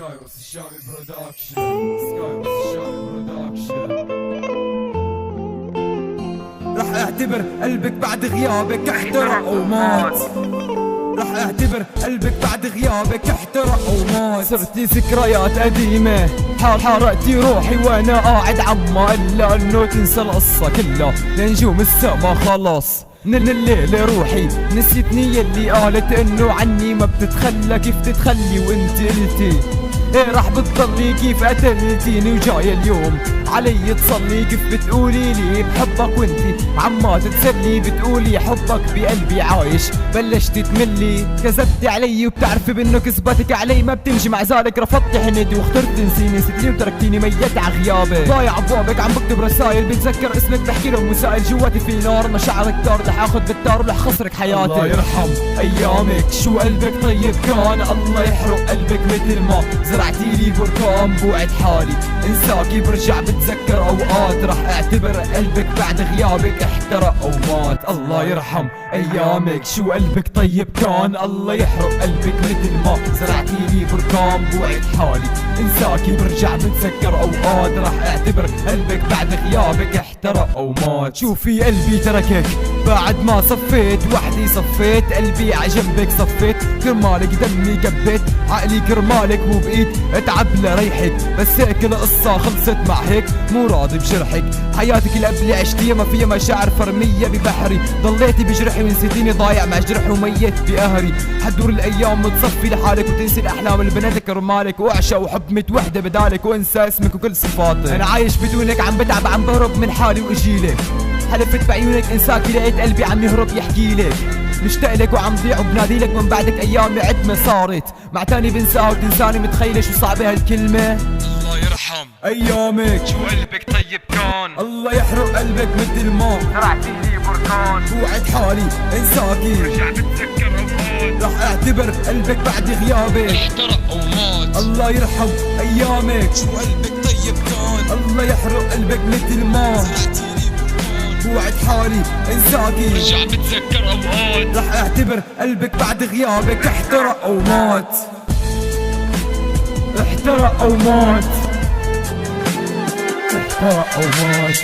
سكايروس الشامي برودكشن. سكايروس الشامي برودكشن. رح اعتبر قلبك بعد غيابك احترق ومات. رح اعتبر قلبك بعد غيابك احترق ومات. صرتي ذكريات قديمة حرقتي روحي وانا قاعد عما الا انه تنسى القصة كلها لنجوم السما خلاص من الليل روحي نسيتني يلي قالت انه عني ما بتتخلى كيف تتخلي وانت قلتي ايه راح بتضلي كيف قتلتيني وجاي اليوم علي تصلي كيف بتقولي لي بحبك وانتي عما تتسلي بتقولي حبك بقلبي عايش بلشتي تملي كذبتي علي وبتعرفي بانه كذبتك علي ما بتمشي مع ذلك رفضتي حنيتي واخترت تنسيني نسيتني وتركتيني ميت ع غيابي ضايع بوابك عم بكتب رسايل بتذكر اسمك بحكي لهم مسائل جواتي في نار مشاعرك طار رح اخذ بالتار ورح خسرك حياتي الله يرحم ايامك شو قلبك طيب كان الله يحرق قلبك مثل ما زرعتي لي بركان بوعد حالي انساكي برجع بتذكر اوقات رح اعتبر قلبك بعد غيابك احترق او مات الله يرحم ايامك شو قلبك طيب كان الله يحرق قلبك مثل ما زرعتي لي بركان بوعد حالي انساكي برجع بتذكر اوقات رح اعتبر قلبك بعد غيابك احترق او مات شوفي قلبي تركك بعد ما صفيت وحدي صفيت قلبي عجنبك صفيت كرمالك دمي كبيت عقلي كرمالك مو بقيت اتعب لريحك بس هيك القصة خلصت مع هيك مو راضي بجرحك حياتك اللي قبلي عشتيها ما فيها مشاعر فرمية ببحري ضليتي بجرحي ونسيتيني ضايع مع جرحي وميت بقهري حدور الايام متصفي لحالك وتنسي الاحلام اللي بنتك كرمالك واعشق وحب مت وحدة بدالك وانسى اسمك وكل صفاتك انا عايش بدونك عم بتعب عم بهرب من حالي واجيلك حلفت بعيونك انساكي لقيت قلبي عم يهرب يحكيلك مشتاق لك وعم ضيع وبناديلك من بعدك ايامي عد ما صارت مع تاني بنساها وتنساني متخيلة شو صعبة هالكلمة الله يرحم ايامك شو قلبك طيب كان الله يحرق قلبك مثل ما زرعتي لي بركان بوعد حالي انساكي برجع بتذكر اوقات رح اعتبر قلبك بعد غيابك احترق او مات الله يرحم ايامك شو قلبك طيب كان الله يحرق قلبك مثل ما زرعتي لي بركان بوعد حالي انساكي برجع بتذكر اوقات رح اعتبر قلبك بعد غيابك احترق او مات احترق او مات احترق او مات